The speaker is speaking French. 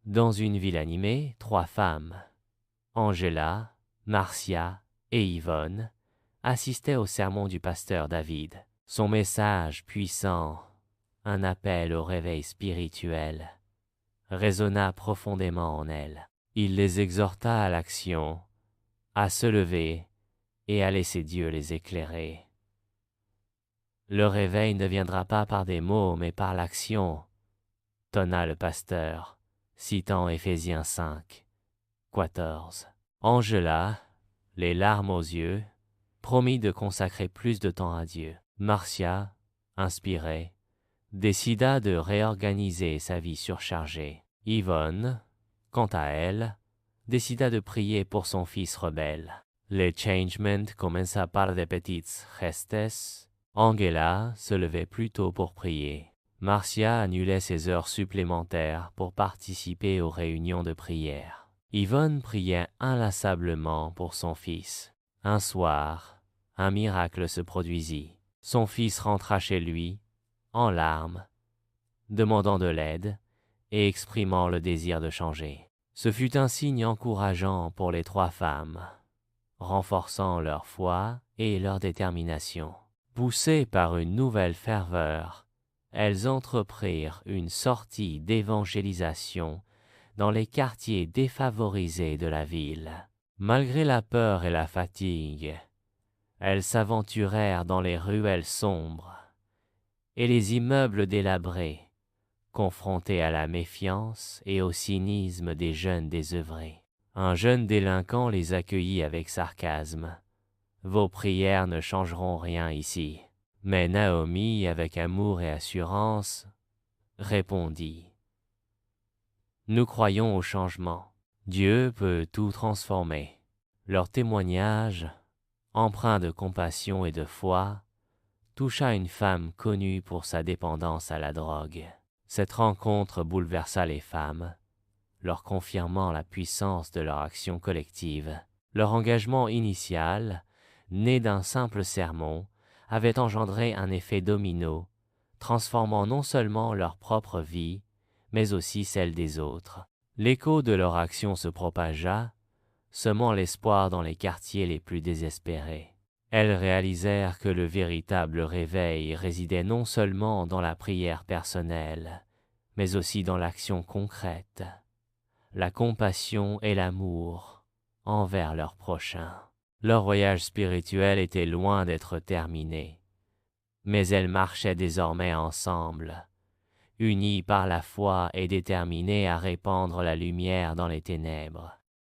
Dans une ville animée, 3 femmes, Angela, Marcia et Yvonne, assistaient au sermon du pasteur David. Son message puissant, un appel au réveil spirituel, résonna profondément en elles. Il les exhorta à l'action, à se lever et à laisser Dieu les éclairer. Le réveil ne viendra pas par des mots, mais par l'action, tonna le pasteur, citant Éphésiens 5, 14. Angela, les larmes aux yeux, promit de consacrer plus de temps à Dieu. Marcia, inspirée, décida de réorganiser sa vie surchargée. Yvonne, quant à elle, décida de prier pour son fils rebelle. Le changement commença par des petites gestes. Angela se levait plus tôt pour prier. Marcia annulait ses heures supplémentaires pour participer aux réunions de prière. Yvonne priait inlassablement pour son fils. Un soir, un miracle se produisit. Son fils rentra chez lui, en larmes, demandant de l'aide et exprimant le désir de changer. Ce fut un signe encourageant pour les 3 femmes, renforçant leur foi et leur détermination. Poussées par une nouvelle ferveur, elles entreprirent une sortie d'évangélisation dans les quartiers défavorisés de la ville. Malgré la peur et la fatigue, elles s'aventurèrent dans les ruelles sombres et les immeubles délabrés, confrontés à la méfiance et au cynisme des jeunes désœuvrés. Un jeune délinquant les accueillit avec sarcasme. « Vos prières ne changeront rien ici. » Mais Naomi, avec amour et assurance, répondit: « Nous croyons au changement. Dieu peut tout transformer. » Leur témoignage, empreint de compassion et de foi, toucha une femme connue pour sa dépendance à la drogue. Cette rencontre bouleversa les femmes, leur confirmant la puissance de leur action collective. Leur engagement initial, né d'un simple sermon, avait engendré un effet domino, transformant non seulement leur propre vie, mais aussi celle des autres. L'écho de leur action se propagea, semant l'espoir dans les quartiers les plus désespérés. Elles réalisèrent que le véritable réveil résidait non seulement dans la prière personnelle, mais aussi dans l'action concrète, la compassion et l'amour envers leurs prochains. Leur voyage spirituel était loin d'être terminé, mais elles marchaient désormais ensemble, unies par la foi et déterminées à répandre la lumière dans les ténèbres.